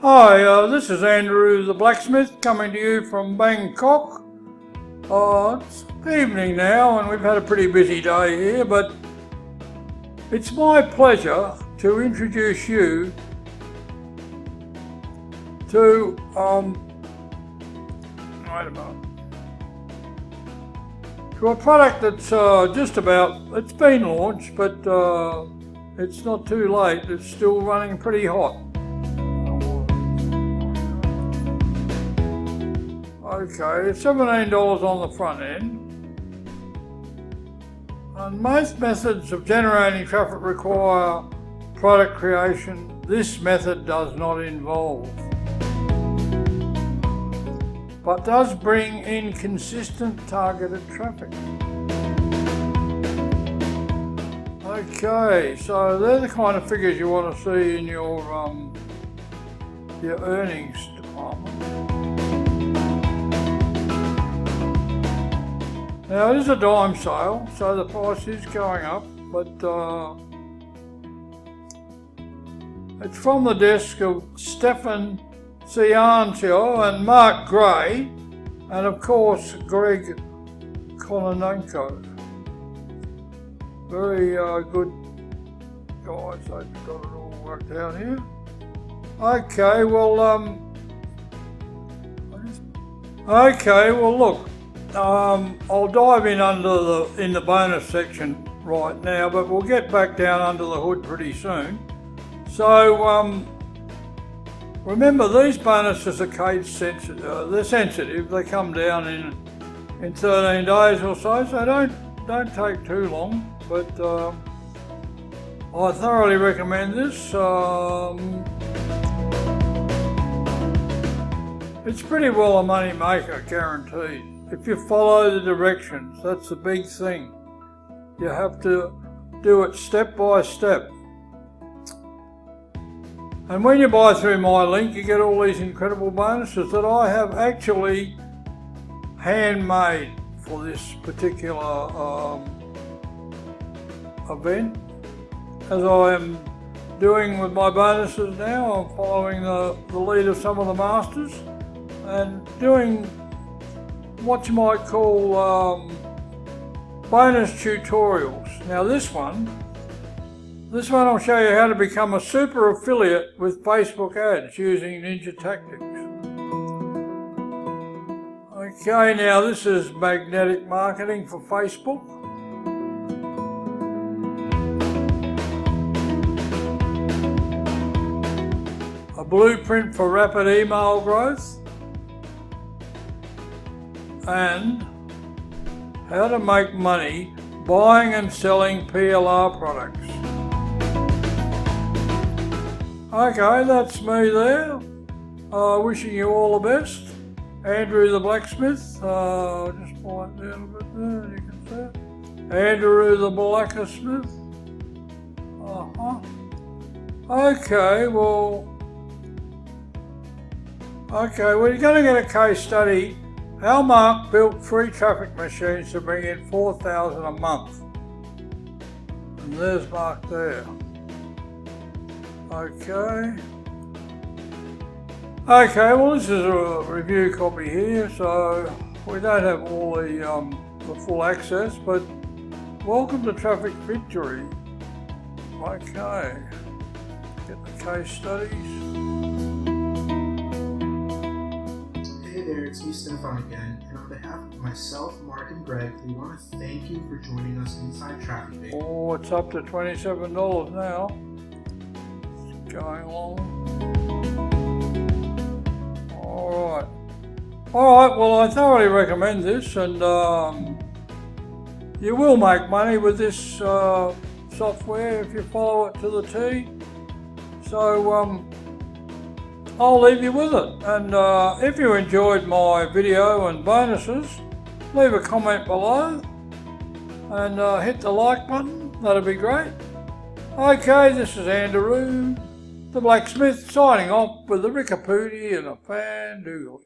Hi, this is Andrew the blacksmith coming to you from Bangkok. It's evening now and we've had a pretty busy day here, but it's my pleasure to introduce you to to a product that's it's been launched, but it's not too late. It's still running pretty hot. Okay, it's $17 on the front end. And most methods of generating traffic require product creation. This method does not involve, but does bring in consistent targeted traffic. Okay, so they're the kind of figures you want to see in your earnings department. Now it is a dime sale, so the price is going up, but it's from the desk of Stefan Ciancio and Marc Gray, and of course Greg Kononenko. Very good guys, they've got it all worked out here. Okay, well look, I'll dive in in the bonus section right now, but we'll get back down under the hood pretty soon. So remember, these bonuses are case sensitive. They're sensitive. They come down in 13 days or so, so don't take too long. But I thoroughly recommend this. It's pretty well a money maker, guaranteed. If you follow the directions, that's the big thing. You have to do it step by step. And when you buy through my link, you get all these incredible bonuses that I have actually handmade for this particular event. As I am doing with my bonuses now, I'm following the lead of some of the masters and doing what you might call bonus tutorials. Now this one will show you how to become a super affiliate with Facebook ads using Ninja Tactics. Okay, now this is magnetic marketing for Facebook. A blueprint for rapid email growth. And how to make money buying and selling PLR products. Okay, that's me there. Wishing you all the best. Andrew the blacksmith. Just pull it down a bit there, you can see it. Andrew the blacksmith. Okay, well, you're going to get a case study. How Marc built free traffic machines to bring in $4,000 a month. And there's Marc there. Okay, well this is a review copy here, so we don't have all the full access, but welcome to Traffic Victory. Okay, get the case studies. Hey there, it's me, Stefan again, and on behalf of myself, Marc, and Greg, we want to thank you for joining us inside Traffic Victory. Oh, it's up to $27 now. It's going along. Alright, well I thoroughly recommend this, and you will make money with this software if you follow it to the T. So I'll leave you with it, and if you enjoyed my video and bonuses, leave a comment below and hit the like button, that'd be great. Okay, this is Andrew the blacksmith signing off with the Rickapootie and a fan doodle.